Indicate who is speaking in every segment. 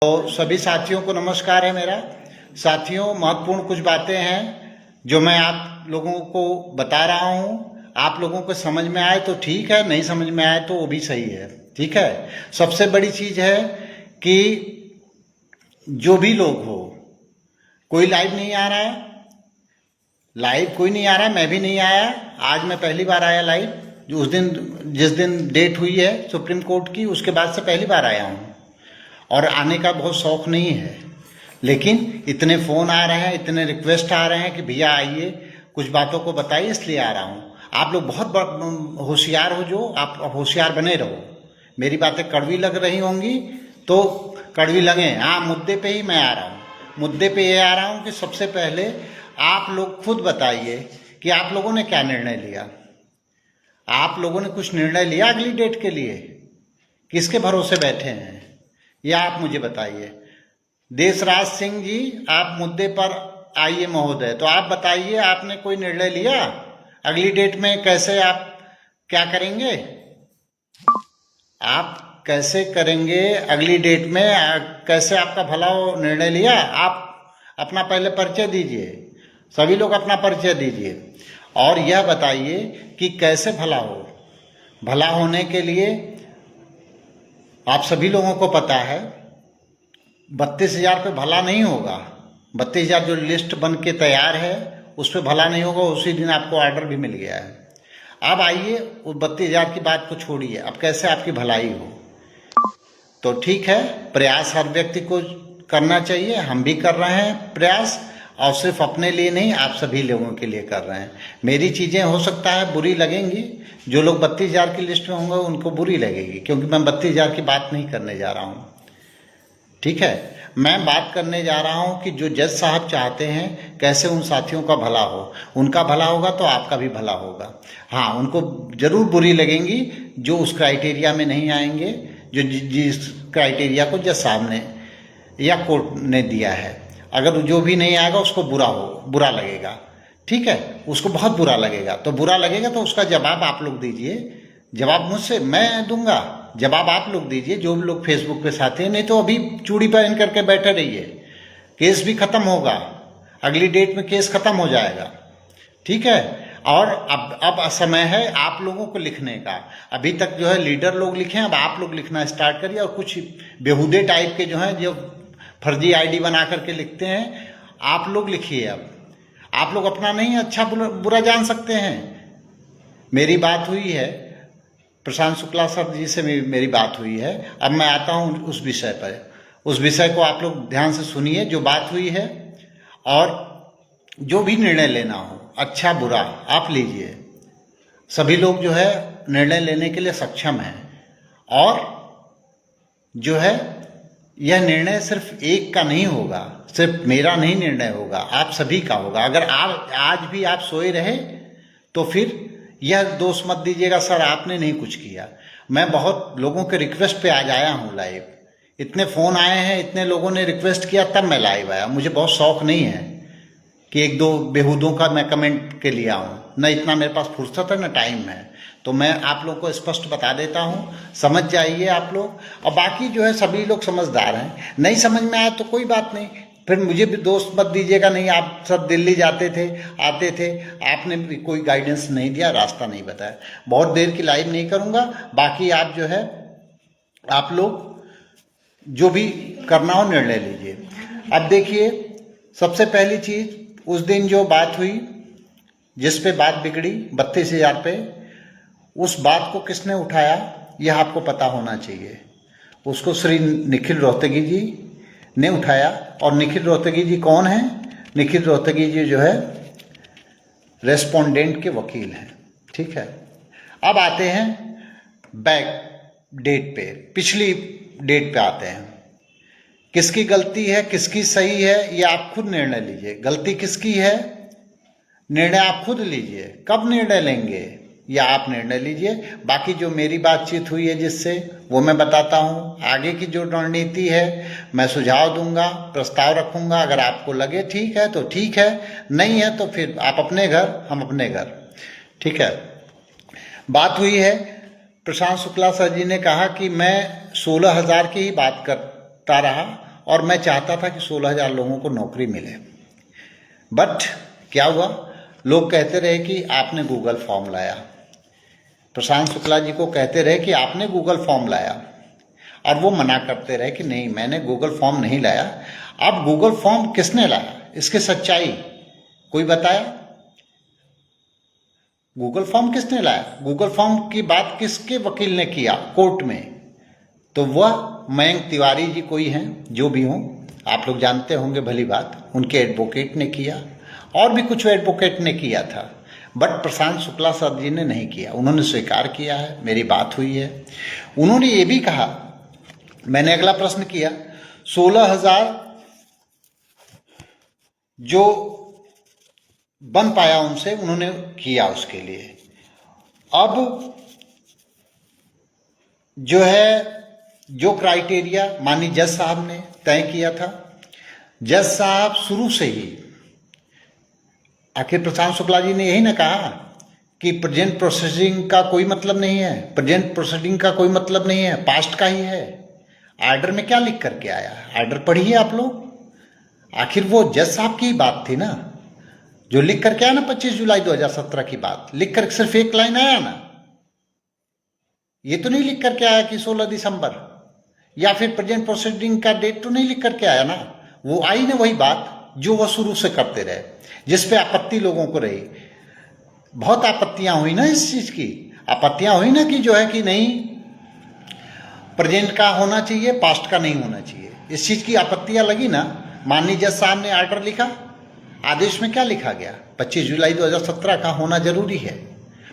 Speaker 1: तो सभी साथियों को नमस्कार है मेरा। साथियों, महत्वपूर्ण कुछ बातें हैं जो मैं आप लोगों को बता रहा हूँ। आप लोगों को समझ में आए तो ठीक है, नहीं समझ में आए तो वो भी सही है। ठीक है। सबसे बड़ी चीज है कि जो भी लोग हो, कोई लाइव नहीं आ रहा है, लाइव कोई नहीं आ रहा है, मैं भी नहीं आया। आज मैं पहली बार आया लाइव, जो उस दिन जिस दिन डेट हुई है सुप्रीम कोर्ट की, उसके बाद से पहली बार आया हूँ। और आने का बहुत शौक नहीं है, लेकिन इतने फ़ोन आ रहे हैं, इतने रिक्वेस्ट आ रहे हैं कि भैया आइए, कुछ बातों को बताइए, इसलिए आ रहा हूँ। आप लोग बहुत होशियार हो, जो आप होशियार बने रहो। मेरी बातें कड़वी लग रही होंगी तो कड़वी लगे, हाँ, मुद्दे पे ही मैं आ रहा हूँ। मुद्दे पे ये आ रहा हूँ कि सबसे पहले आप लोग खुद बताइए कि आप लोगों ने क्या निर्णय लिया। आप लोगों ने कुछ निर्णय लिया अगली डेट के लिए? किसके भरोसे बैठे हैं, यह आप मुझे बताइए। देशराज सिंह जी, आप मुद्दे पर आइए महोदय। तो आप बताइए, आपने कोई निर्णय लिया अगली डेट में? कैसे आप क्या करेंगे? आप कैसे करेंगे अगली डेट में? कैसे आपका भला हो, निर्णय लिया? आप अपना पहले परिचय दीजिए, सभी लोग अपना परिचय दीजिए और यह बताइए कि कैसे भला हो। भला होने के लिए आप सभी लोगों को पता है 32,000 पे भला नहीं होगा। 32,000 जो लिस्ट बन के तैयार है उस पर भला नहीं होगा। उसी दिन आपको ऑर्डर भी मिल गया है। अब आइए, उस 32,000 की बात को छोड़िए, अब कैसे आपकी भलाई हो। तो ठीक है, प्रयास हर व्यक्ति को करना चाहिए, हम भी कर रहे हैं प्रयास, और सिर्फ अपने लिए नहीं, आप सभी लोगों के लिए कर रहे हैं। मेरी चीज़ें हो सकता है बुरी लगेंगी, जो लोग 32,000 की लिस्ट में होंगे उनको बुरी लगेगी, क्योंकि मैं 32,000 की बात नहीं करने जा रहा हूँ। ठीक है, मैं बात करने जा रहा हूं कि जो जज साहब चाहते हैं कैसे उन साथियों का भला हो। उनका भला होगा तो आपका भी भला होगा। हाँ, उनको जरूर बुरी लगेंगी जो उस क्राइटेरिया में नहीं आएंगे, जो जिस क्राइटेरिया को जज साहब ने या कोर्ट ने दिया है। अगर जो भी नहीं आएगा उसको बुरा लगेगा। ठीक है, उसको बहुत बुरा लगेगा। तो बुरा लगेगा तो उसका जवाब आप लोग दीजिए। जवाब मुझसे मैं दूंगा, जवाब आप लोग दीजिए, जो भी लोग फेसबुक पे साथी हैं। नहीं तो अभी चूड़ी पहन करके बैठे रहिए, केस भी खत्म होगा, अगली डेट में केस खत्म हो जाएगा। ठीक है। और अब समय है आप लोगों को लिखने का। अभी तक जो है लीडर लोग लिखे, अब आप लोग लिखना स्टार्ट करिए। और कुछ बेहुदे टाइप के जो हैं, जो फर्जी आईडी बना करके लिखते हैं, आप लोग लिखिए। अब आप लोग अपना नहीं अच्छा बुरा जान सकते हैं। मेरी बात हुई है प्रशांत शुक्ला सर जी से, मेरी बात हुई है। अब मैं आता हूं उस विषय पर। उस विषय को आप लोग ध्यान से सुनिए, जो बात हुई है, और जो भी निर्णय लेना हो, अच्छा बुरा, आप लीजिए। सभी लोग जो है निर्णय लेने के लिए सक्षम हैं। और जो है यह निर्णय सिर्फ एक का नहीं होगा, सिर्फ मेरा नहीं निर्णय होगा, आप सभी का होगा। अगर आप आज भी आप सोए रहे तो फिर यह दोष मत दीजिएगा सर आपने नहीं कुछ किया। मैं बहुत लोगों के रिक्वेस्ट पे आज आया हूँ लाइव। इतने फ़ोन आए हैं, इतने लोगों ने रिक्वेस्ट किया, तब मैं लाइव आया। मुझे बहुत शौक नहीं है कि एक दो बेहूदों का मैं कमेंट के लिए आऊँ, न इतना मेरे पास फुर्सत है, न टाइम है। तो मैं आप लोग को स्पष्ट बता देता हूँ, समझ जाइए आप लोग। और बाकी जो है सभी लोग समझदार हैं, नहीं समझ में आया तो कोई बात नहीं, फिर मुझे भी दोस्त मत दीजिएगा। नहीं, आप सब दिल्ली जाते थे, आते थे, आपने भी कोई गाइडेंस नहीं दिया, रास्ता नहीं बताया। बहुत देर की लाइव नहीं करूँगा। बाकी आप जो है, आप लोग जो भी करना हो निर्णय लीजिए। अब देखिए, सबसे पहली चीज़, उस दिन जो बात हुई, जिस पे बात बिगड़ी 32,000 पे, उस बात को किसने उठाया यह आपको पता होना चाहिए। उसको श्री निखिल रोहतगी जी ने उठाया। और निखिल रोहतगी जी कौन है? निखिल रोहतगी जी जो है रेस्पोंडेंट के वकील हैं। ठीक है। अब आते हैं बैक डेट पे, पिछली डेट पे आते हैं। किसकी गलती है, किसकी सही है, ये आप खुद निर्णय लीजिए। गलती किसकी है, निर्णय आप खुद लीजिए। कब निर्णय लेंगे, या आप निर्णय लीजिए। बाकी जो मेरी बातचीत हुई है जिससे, वो मैं बताता हूँ। आगे की जो रणनीति है मैं सुझाव दूंगा, प्रस्ताव रखूंगा। अगर आपको लगे ठीक है तो ठीक है, नहीं है तो फिर आप अपने घर, हम अपने घर। ठीक है। बात हुई है, प्रशांत शुक्ला सर जी ने कहा कि मैं 16,000 की ही बात करता रहा और मैं चाहता था कि 16,000 लोगों को नौकरी मिले। बट क्या हुआ, लोग कहते रहे कि आपने गूगल फॉर्म लाया, प्रशांत शुक्ला जी को कहते रहे कि आपने गूगल फॉर्म लाया, और वो मना करते रहे कि नहीं मैंने गूगल फॉर्म नहीं लाया। अब गूगल फॉर्म किसने लाया, इसकी सच्चाई कोई बताया? गूगल फॉर्म किसने लाया? गूगल फॉर्म की बात किसके वकील ने किया कोर्ट में? तो वह मयंक तिवारी जी कोई हैं, जो भी हों, आप लोग जानते होंगे भली बात, उनके एडवोकेट ने किया, और भी कुछ एडवोकेट ने किया था। बट प्रशांत शुक्ला सर जी ने नहीं किया, उन्होंने स्वीकार किया है, मेरी बात हुई है। उन्होंने ये भी कहा, मैंने अगला प्रश्न किया, 16,000 जो बन पाया उनसे, उन्होंने किया उसके लिए। अब जो है, जो क्राइटेरिया माननीय जज साहब ने तय किया था, जज साहब शुरू से ही, आखिर प्रशांत शुक्ला जी ने यही ना कहा कि प्रेजेंट प्रोसीडिंग का कोई मतलब नहीं है, प्रेजेंट प्रोसीडिंग का कोई मतलब नहीं है, पास्ट का ही है। आर्डर में क्या लिख करके आया? आर्डर पढ़िए आप लोग, आखिर वो जज साहब की बात थी ना, जो लिख करके आया ना 25 जुलाई 2017 की बात, लिख कर सिर्फ एक लाइन आया ना, ये तो नहीं लिख करके आया कि 16 दिसंबर, या फिर प्रेजेंट प्रोसीडिंग का डेट तो नहीं लिख करके आया ना। वो आई ना वही बात जो वह शुरू से करते रहे, जिसपे आपत्ति लोगों को रही। बहुत आपत्तियां हुई ना इस चीज की, आपत्तियां हुई ना कि जो है कि नहीं प्रेजेंट का होना चाहिए, पास्ट का नहीं होना चाहिए, इस चीज की आपत्तियां लगी ना। माननीय जज साहब ने आर्डर लिखा, आदेश में क्या लिखा गया? 25 जुलाई 2017 का होना जरूरी है,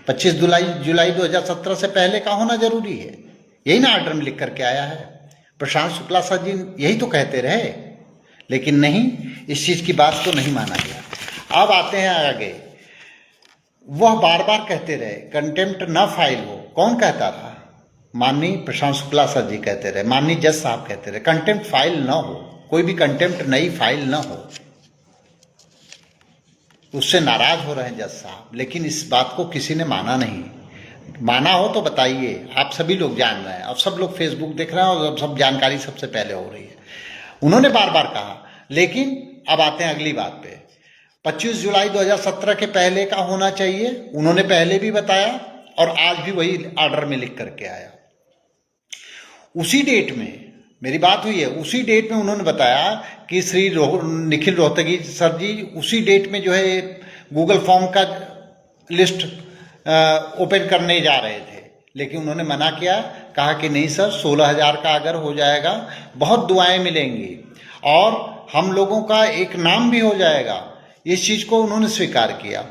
Speaker 1: 25 जुलाई 2017 से पहले का होना जरूरी है, यही ना आर्डर में लिख करके आया है। प्रशांत शुक्ला सर जी यही तो कहते रहे, लेकिन नहीं, इस चीज की बात को नहीं माना गया। अब आते हैं आगे, वह बार बार कहते रहे कंटेम्प्ट न फाइल हो। कौन कहता था? माननीय प्रशांत शुक्ला सर जी कहते रहे, माननीय जज साहब कहते रहे कंटेम्प्ट फाइल न हो, कोई भी कंटेम्प्ट नई फाइल न हो। उससे नाराज हो रहे हैं जज साहब, लेकिन इस बात को किसी ने माना नहीं। माना हो तो बताइए, आप सभी लोग जान रहे हैं, अब सब लोग फेसबुक देख रहे हैं और सब जानकारी सबसे पहले हो रही है। उन्होंने बार बार कहा, लेकिन अब आते हैं अगली बात पे, 25 जुलाई 2017 के पहले का होना चाहिए, उन्होंने पहले भी बताया और आज भी वही आर्डर में लिख करके आया। उसी डेट में मेरी बात हुई है, उसी डेट में उन्होंने बताया कि श्री निखिल रोहतगी सर जी उसी डेट में जो है गूगल फॉर्म का लिस्ट ओपन करने जा रहे थे, लेकिन उन्होंने मना किया, कहा कि नहीं सर, 16,000 का अगर हो जाएगा बहुत दुआएं मिलेंगी और हम लोगों का एक नाम भी हो जाएगा। इस चीज़ को उन्होंने स्वीकार किया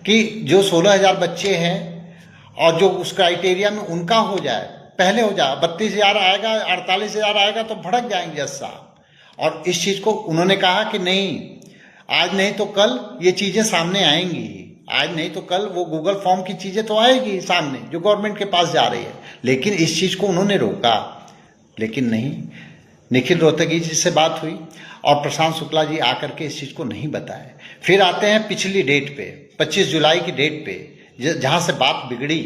Speaker 1: कि जो 16,000 बच्चे हैं और जो उस क्राइटेरिया में उनका हो जाए, पहले हो जाए। 32,000 आएगा, 48,000 आएगा तो भड़क जाएंगे जज साहब। और इस चीज़ को उन्होंने कहा कि नहीं, आज नहीं तो कल ये चीज़ें सामने आएंगी, आज नहीं तो कल वो गूगल फॉर्म की चीज़ें तो आएगी सामने जो गवर्नमेंट के पास जा रही है। लेकिन इस चीज़ को उन्होंने रोका, लेकिन नहीं, निखिल रोहतगी जी से बात हुई और प्रशांत शुक्ला जी आकर के इस चीज़ को नहीं बताए। फिर आते हैं पिछली डेट पे, 25 जुलाई की डेट पे, जहाँ से बात बिगड़ी।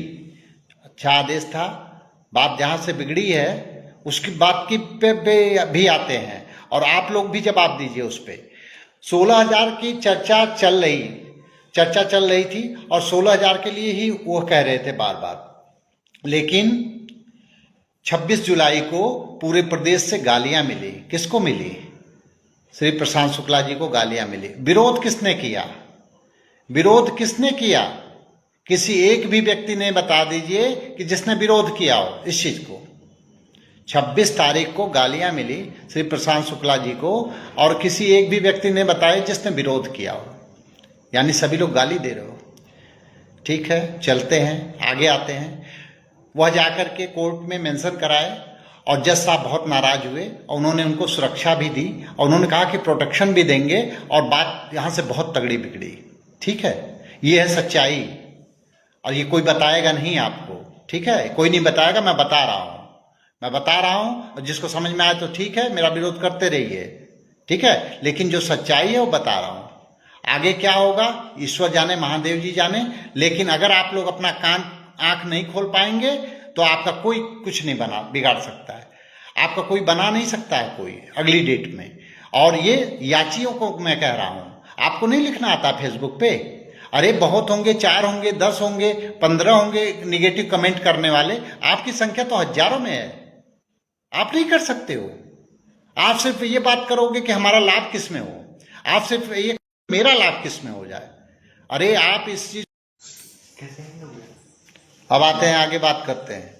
Speaker 1: अच्छा आदेश था, बात जहाँ से बिगड़ी है उसकी बात की पे भी आते हैं और आप लोग भी जवाब दीजिए उस पर। 16,000 की चर्चा चल रही थी और 16,000 के लिए ही वो कह रहे थे बार बार। लेकिन 26 जुलाई को पूरे प्रदेश से गालियां मिली। किसको मिली? श्री प्रशांत शुक्ला जी को गालियां मिली। विरोध किसने किया? विरोध किसने किया? किसी एक भी व्यक्ति ने बता दीजिए कि जिसने विरोध किया हो इस चीज को। 26 तारीख को गालियां मिली श्री प्रशांत शुक्ला जी को और किसी एक भी व्यक्ति ने बताया जिसने विरोध किया हो, यानी सभी लोग गाली दे रहे हो। ठीक है, चलते हैं आगे, आते हैं। वह जाकर के कोर्ट में मेंशन कराए और जज साहब बहुत नाराज हुए और उन्होंने उनको सुरक्षा भी दी और उन्होंने कहा कि प्रोटेक्शन भी देंगे और बात यहाँ से बहुत तगड़ी बिगड़ी। ठीक है, ये है सच्चाई और ये कोई बताएगा नहीं आपको। ठीक है, कोई नहीं बताएगा, मैं बता रहा हूँ और जिसको समझ में आए तो ठीक है, मेरा विरोध करते रहिए। ठीक है, लेकिन जो सच्चाई है वो बता रहा हूँ। आगे क्या होगा ईश्वर जाने, महादेव जी जाने, लेकिन अगर आप लोग अपना कान आंख नहीं खोल पाएंगे तो आपका कोई कुछ नहीं बिगाड़ सकता है। आपका कोई बना नहीं सकता है कोई अगली डेट में। और ये याचियों को मैं कह रहा हूं, आपको नहीं लिखना आता फेसबुक पे? अरे बहुत होंगे, 4 होंगे, 10 होंगे, 15 होंगे निगेटिव कमेंट करने वाले, आपकी संख्या तो हजारों में है। आप नहीं कर सकते हो। आप सिर्फ ये बात करोगे कि हमारा लाभ किस में हो, आप सिर्फ ये मेरा लाभ किस में हो जाए। अरे आप इस चीज अब आते हैं आगे बात करते हैं।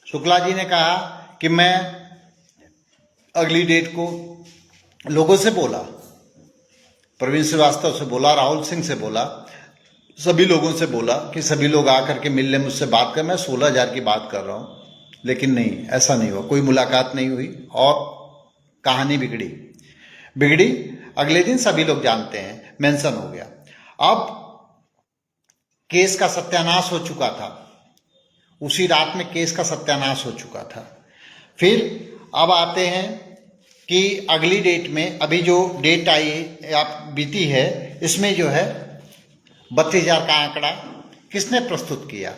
Speaker 1: शुक्ला जी ने कहा कि मैं अगली डेट को लोगों से बोला, प्रवीण श्रीवास्तव से बोला, राहुल सिंह से बोला, सभी लोगों से बोला कि सभी लोग आकर के मिल लें, मुझसे बात कर। मैं 16,000 की बात कर रहा हूं, लेकिन नहीं, ऐसा नहीं हुआ, कोई मुलाकात नहीं हुई और कहानी बिगड़ी। अगले दिन सभी लोग जानते हैं, मेंशन हो गया। अब केस का सत्यानाश हो चुका था, उसी रात में केस का सत्यानाश हो चुका था। फिर अब आते हैं कि अगली डेट में, अभी जो डेट आई आप बीती है, इसमें जो है 32,000 का आंकड़ा किसने प्रस्तुत किया?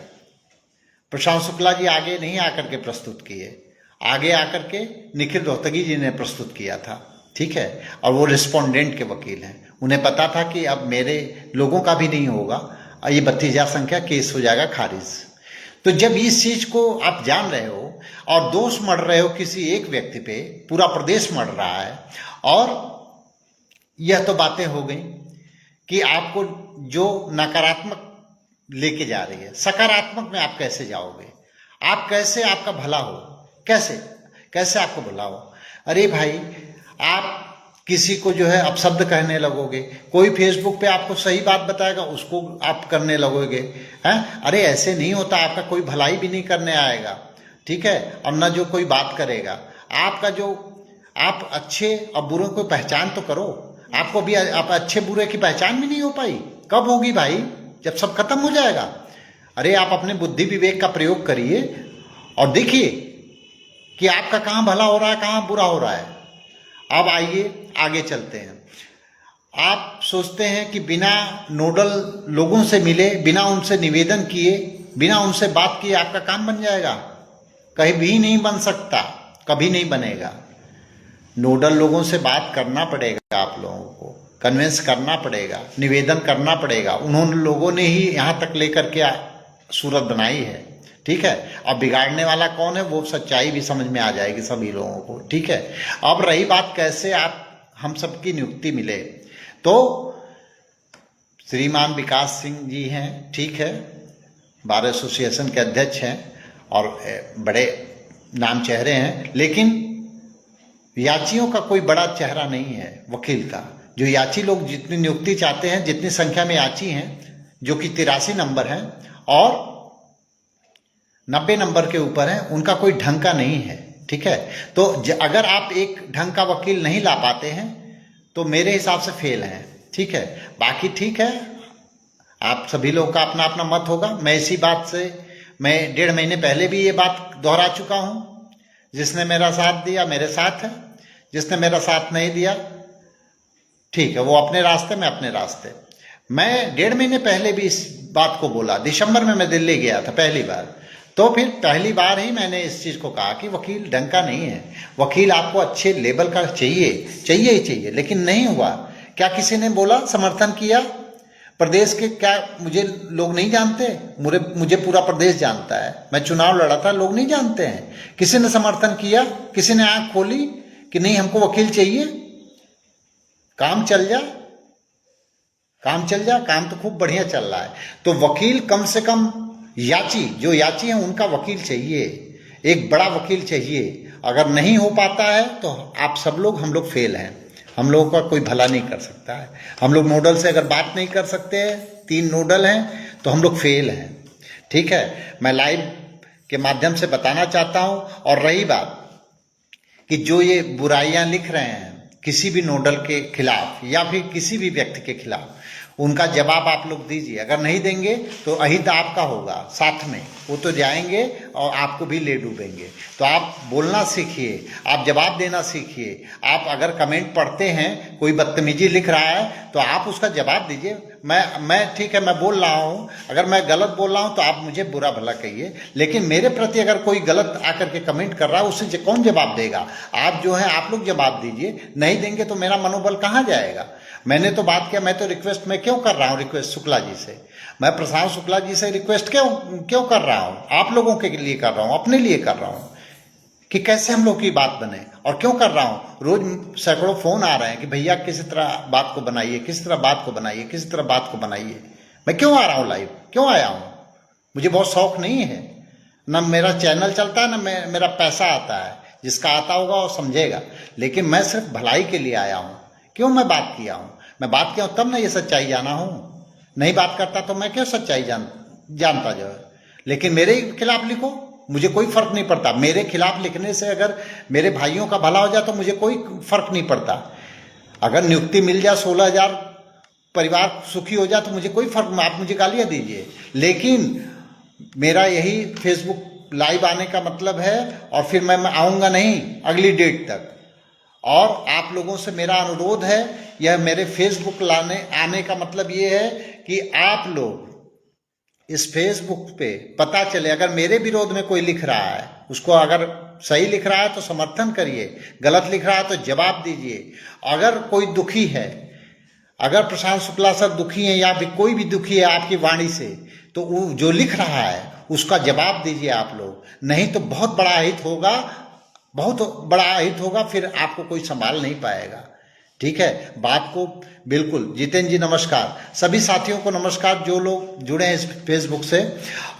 Speaker 1: प्रशांत शुक्ला जी आगे नहीं आकर के प्रस्तुत किए, आगे आकर के निखिल रोहतगी जी ने प्रस्तुत किया था, ठीक है। और वो रिस्पोंडेंट के वकील हैं, उन्हें पता था कि अब मेरे लोगों का भी नहीं होगा, ये 32,000 संख्या केस हो जाएगा खारिज। तो जब इस चीज को आप जान रहे हो और दोष मढ़ रहे हो किसी एक व्यक्ति पे, पूरा प्रदेश मढ़ रहा है, और यह तो बातें हो गई कि आपको जो नकारात्मक लेके जा रही है, सकारात्मक में आप कैसे जाओगे? आप कैसे, आपका भला हो, कैसे आपको भला हो? अरे भाई, आप किसी को जो है अपशब्द कहने लगोगे, कोई फेसबुक पे आपको सही बात बताएगा उसको आप करने लगोगे, हैं? अरे ऐसे नहीं होता, आपका कोई भलाई भी नहीं करने आएगा, ठीक है, और न जो कोई बात करेगा। आपका जो, आप अच्छे और बुरे को पहचान तो करो। आपको भी आप अच्छे बुरे की पहचान भी नहीं हो पाई, कब होगी भाई? जब सब खत्म हो जाएगा। अरे आप अपने बुद्धि विवेक का प्रयोग करिए और देखिए कि आपका कहाँ भला हो रहा है, कहाँ बुरा हो रहा है। अब आइए आगे चलते हैं। आप सोचते हैं कि बिना नोडल लोगों से मिले, बिना उनसे निवेदन किए, बिना उनसे बात किए आपका काम बन जाएगा? कहीं भी नहीं बन सकता, कभी नहीं बनेगा। नोडल लोगों से बात करना पड़ेगा, आप लोगों को कन्विंस करना पड़ेगा, निवेदन करना पड़ेगा। उन्होंने लोगों ने ही यहाँ तक लेकर के सूरत बनाई है, ठीक है। अब बिगाड़ने वाला कौन है वो सच्चाई भी समझ में आ जाएगी सभी लोगों को, ठीक है। अब रही बात कैसे आप हम सबकी नियुक्ति मिले, तो श्रीमान विकास सिंह जी हैं, ठीक है, बार एसोसिएशन के अध्यक्ष हैं और बड़े नाम चेहरे हैं, लेकिन याचियों का कोई बड़ा चेहरा नहीं है वकील का। जो याची लोग जितनी नियुक्ति चाहते हैं, जितनी संख्या में याची हैं, जो कि 83 नंबर हैं और 90 नंबर के ऊपर हैं, उनका कोई ढंग का नहीं है, ठीक है। तो अगर आप एक ढंग का वकील नहीं ला पाते हैं तो मेरे हिसाब से फेल हैं, ठीक है। बाकी ठीक है, आप सभी लोगों का अपना अपना मत होगा। मैं इसी बात से, मैं 1.5 महीने पहले भी ये बात दोहरा चुका हूं। जिसने मेरा साथ दिया मेरे साथ है, जिसने मेरा साथ नहीं दिया ठीक है, वो अपने रास्ते में अपने रास्ते। मैं 1.5 महीने पहले भी इस बात को बोला। दिसंबर में मैं दिल्ली गया था पहली बार, तो फिर पहली बार ही मैंने इस चीज को कहा कि वकील ढंग का नहीं है। वकील आपको अच्छे लेवल का चाहिए ही चाहिए, लेकिन नहीं हुआ। क्या किसी ने बोला, समर्थन किया? प्रदेश के क्या मुझे लोग नहीं जानते? मुझे पूरा प्रदेश जानता है। मैं चुनाव लड़ा था, लोग नहीं जानते हैं। किसी ने समर्थन किया? किसी ने आंख खोली कि नहीं हमको वकील चाहिए? काम चल जा, काम तो खूब बढ़िया चल रहा है। तो वकील कम से कम जो याची हैं उनका वकील चाहिए, एक बड़ा वकील चाहिए। अगर नहीं हो पाता है तो आप सब लोग, हम लोग फेल हैं। हम लोगों का कोई भला नहीं कर सकता है। हम लोग नोडल से अगर बात नहीं कर सकते हैं, 3 नोडल हैं, तो हम लोग फेल हैं, ठीक है। मैं लाइव के माध्यम से बताना चाहता हूं। और रही बात कि जो ये बुराइयां लिख रहे हैं किसी भी नोडल के खिलाफ या फिर किसी भी व्यक्ति के खिलाफ, उनका जवाब आप लोग दीजिए। अगर नहीं देंगे तो अहित आपका होगा साथ में, वो तो जाएंगे और आपको भी ले डूबेंगे। तो आप बोलना सीखिए, आप जवाब देना सीखिए। आप अगर कमेंट पढ़ते हैं, कोई बदतमीजी लिख रहा है तो आप उसका जवाब दीजिए। मैं ठीक है, मैं बोल रहा हूँ, अगर मैं गलत बोल रहा हूँ तो आप मुझे बुरा भला कहिए, लेकिन मेरे प्रति अगर कोई गलत आकर के कमेंट कर रहा है उससे कौन जवाब देगा? आप जो है आप लोग जवाब दीजिए। नहीं देंगे तो मेरा मनोबल कहाँ जाएगा? मैंने तो बात किया, मैं तो रिक्वेस्ट मैं क्यों कर रहा हूँ रिक्वेस्ट शुक्ला जी से, मैं प्रशांत शुक्ला जी से रिक्वेस्ट क्यों कर रहा हूँ? आप लोगों के लिए कर रहा हूँ, अपने लिए कर रहा हूँ कि कैसे हम लोग की बात बने। और क्यों कर रहा हूँ? रोज सैकड़ों फोन आ रहे हैं कि भैया किसी तरह बात को बनाइए, किसी तरह बात को बनाइए, किसी तरह बात को बनाइए। मैं क्यों आ रहा हूँ लाइव? क्यों आया हूँ? मुझे बहुत शौक नहीं है, ना मेरा चैनल चलता है, ना मेरा पैसा आता है। जिसका आता होगा वो समझेगा, लेकिन मैं सिर्फ भलाई के लिए आया हूँ। क्यों मैं बात किया हूँ? मैं बात किया हूँ तब ना ये सच्चाई जाना हूँ। नहीं बात करता तो मैं क्यों सच्चाई जानता जो है। लेकिन मेरे खिलाफ लिखो, मुझे कोई फर्क नहीं पड़ता। मेरे खिलाफ लिखने से अगर मेरे भाइयों का भला हो जाए तो मुझे कोई फर्क नहीं पड़ता। अगर नियुक्ति मिल जाए, 16,000 परिवार सुखी हो जाए तो मुझे कोई फर्क नहीं। आप मुझे गालियां दीजिए, लेकिन मेरा यही फेसबुक लाइव आने का मतलब है। और फिर मैं आऊँगा नहीं अगली डेट तक। और आप लोगों से मेरा अनुरोध है, यह मेरे फेसबुक आने का मतलब ये है कि आप लोग इस फेसबुक पे पता चले, अगर मेरे विरोध में कोई लिख रहा है उसको, अगर सही लिख रहा है तो समर्थन करिए, गलत लिख रहा है तो जवाब दीजिए। अगर कोई दुखी है, अगर प्रशांत शुक्ला सर दुखी हैं या फिर कोई भी दुखी है आपकी वाणी से, तो वो जो लिख रहा है उसका जवाब दीजिए आप लोग। नहीं तो बहुत बड़ा हित होगा, बहुत बड़ा हित होगा, फिर आपको कोई संभाल नहीं पाएगा। ठीक है, बात को बिल्कुल। जितेंद्र जी नमस्कार, सभी साथियों को नमस्कार जो लोग जुड़े हैं इस फेसबुक से।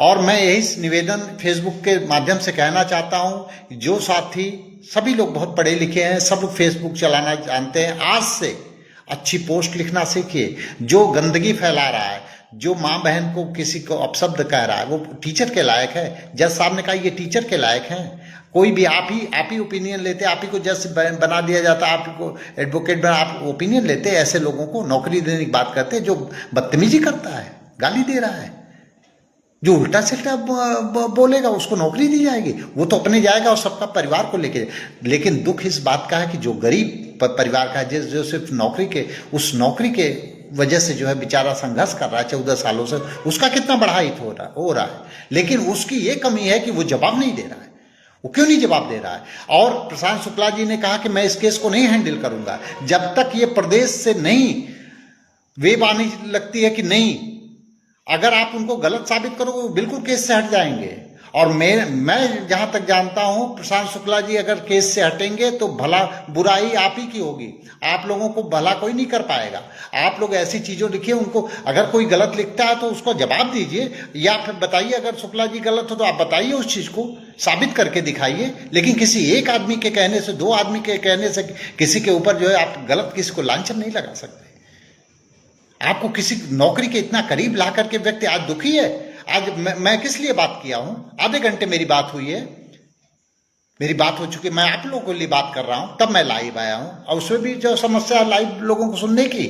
Speaker 1: और मैं यही निवेदन फेसबुक के माध्यम से कहना चाहता हूं, जो साथी, सभी लोग बहुत पढ़े लिखे हैं, सब लोग फेसबुक चलाना जानते हैं, आज से अच्छी पोस्ट लिखना सीखिए। जो गंदगी फैला रहा है, जो माँ बहन को किसी को अपशब्द कह रहा है, वो टीचर के लायक है। जज साहब ने कहा ये टीचर के लायक हैं। कोई भी आप ही ओपिनियन लेते, आप ही को जज बना दिया जाता, आप ही को एडवोकेट बना, आप ओपिनियन लेते, ऐसे लोगों को नौकरी देने की बात करते। जो बदतमीजी करता है, गाली दे रहा है, जो उल्टा सील्टा बोलेगा उसको नौकरी दी जाएगी, वो तो अपने जाएगा और सबका परिवार को लेके। लेकिन दुख इस बात का है कि जो गरीब परिवार का है, जो सिर्फ नौकरी के, उस नौकरी के वजह से जो है बेचारा संघर्ष कर रहा है 14 सालों से, उसका कितना बड़ा हित हो रहा है। लेकिन उसकी ये कमी है कि वो जवाब नहीं दे रहा है। वो क्यों नहीं जवाब दे रहा है? और प्रशांत शुक्ला जी ने कहा कि मैं इस केस को नहीं हैंडल करूंगा जब तक ये प्रदेश से नहीं वेब आने लगती है कि नहीं, अगर आप उनको गलत साबित करोगे वो बिल्कुल केस से हट जाएंगे। और मैं जहां तक जानता हूं, प्रशांत शुक्ला जी अगर केस से हटेंगे तो भला बुराई आप ही की होगी, आप लोगों को भला कोई नहीं कर पाएगा। आप लोग ऐसी चीजों लिखिए, उनको अगर कोई गलत लिखता है तो उसको जवाब दीजिए, या फिर बताइए अगर शुक्ला जी गलत हो तो आप बताइए, उस चीज को साबित करके दिखाइए। लेकिन किसी एक आदमी के कहने से, 2 आदमी के कहने से किसी के ऊपर जो है आप गलत किसी को लांछन नहीं लगा सकते। आपको किसी नौकरी के इतना करीब ला करके व्यक्ति आज दुखी है। आज मैं किस लिए बात किया हूं? आधे घंटे मेरी बात हुई है, मेरी बात हो चुकी, मैं आप लोगों के लिए बात कर रहा हूं, तब मैं लाइव आया हूं। और उसमें भी जो समस्या लाइव लोगों को सुनने की,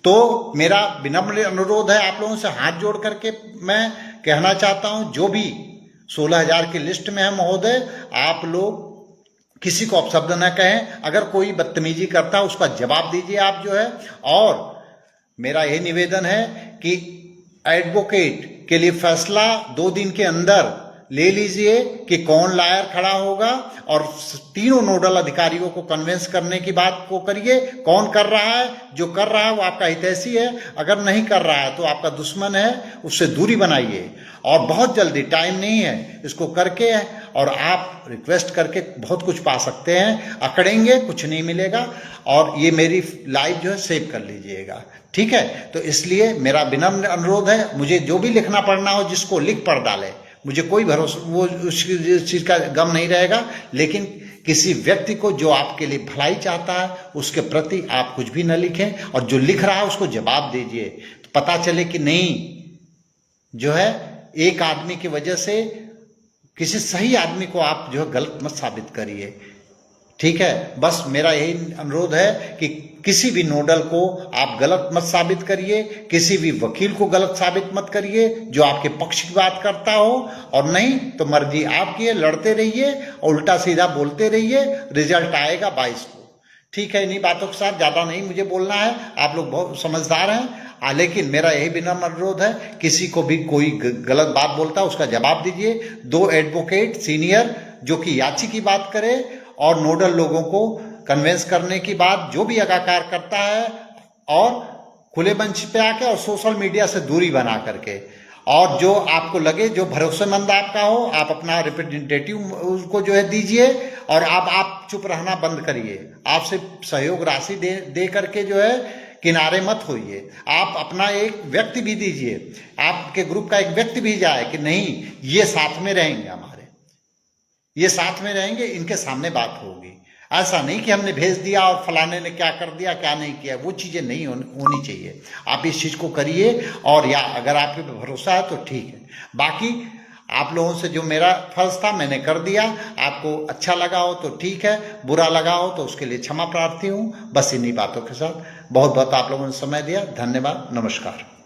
Speaker 1: तो मेरा विनम्र अनुरोध है आप लोगों से, हाथ जोड़ करके मैं कहना चाहता हूं, जो भी 16,000 की लिस्ट में है महोदय, आप लोग किसी को अपशब्द न कहें। अगर कोई बदतमीजी करता है उसका जवाब दीजिए आप जो है। और मेरा यही निवेदन है कि एडवोकेट के लिए फैसला 2 दिन के अंदर ले लीजिए कि कौन लायर खड़ा होगा, और तीनों नोडल अधिकारियों को कन्विंस करने की बात को करिए। कौन कर रहा है? जो कर रहा है वो आपका हितैषी है, अगर नहीं कर रहा है तो आपका दुश्मन है, उससे दूरी बनाइए। और बहुत जल्दी, टाइम नहीं है, इसको करके और आप रिक्वेस्ट करके बहुत कुछ पा सकते हैं। अकड़ेंगे कुछ नहीं मिलेगा। और ये मेरी लाइव जो है सेव कर लीजिएगा, ठीक है? तो इसलिए मेरा विनम्र अनुरोध है, मुझे जो भी लिखना पढ़ना हो जिसको लिख पढ़ डाले, मुझे कोई भरोसा, वो उस चीज का गम नहीं रहेगा। लेकिन किसी व्यक्ति को जो आपके लिए भलाई चाहता है उसके प्रति आप कुछ भी न लिखें, और जो लिख रहा है उसको जवाब दीजिए। तो पता चले कि नहीं, जो है एक आदमी की वजह से किसी सही आदमी को आप जो है गलत मत साबित करिए, ठीक है, बस मेरा यही अनुरोध है कि किसी भी नोडल को आप गलत मत साबित करिए, किसी भी वकील को गलत साबित मत करिए जो आपके पक्ष की बात करता हो, और नहीं तो मर्जी आपकी है, लड़ते रहिए और उल्टा सीधा बोलते रहिए, रिजल्ट आएगा 22 को। ठीक है, इन्हीं बातों के साथ ज़्यादा नहीं मुझे बोलना है, आप लोग बहुत समझदार हैं, लेकिन मेरा यही विनम्र अनुरोध है, किसी को भी कोई गलत बात बोलता है उसका जवाब दीजिए। 2 एडवोकेट सीनियर जो कि याची की बात करे और नोडल लोगों को कन्वेंस करने की बात, जो भी आगाकार करता है, और खुले मंच पे आके और सोशल मीडिया से दूरी बना करके, और जो आपको लगे जो भरोसेमंद आपका हो, आप अपना रिप्रेजेंटेटिव उसको जो है दीजिए, और आप चुप रहना बंद करिए। आपसे सहयोग राशि दे करके जो है किनारे मत होइए। आप अपना एक व्यक्ति भी दीजिए, आपके ग्रुप का एक व्यक्ति भी जाए कि नहीं ये साथ में रहेंगे, हमारे ये साथ में रहेंगे, इनके सामने बात होगी। ऐसा नहीं कि हमने भेज दिया और फलाने ने क्या कर दिया क्या नहीं किया, वो चीज़ें नहीं होनी चाहिए। आप इस चीज़ को करिए, और या अगर आपके पे भरोसा है तो ठीक है। बाकी आप लोगों से जो मेरा फर्ज था मैंने कर दिया, आपको अच्छा लगा हो तो ठीक है, बुरा लगा हो तो उसके लिए क्षमा प्रार्थी हूँ। बस इन्हीं बातों के साथ बहुत बहुत आप लोगों ने समय दिया, धन्यवाद, नमस्कार।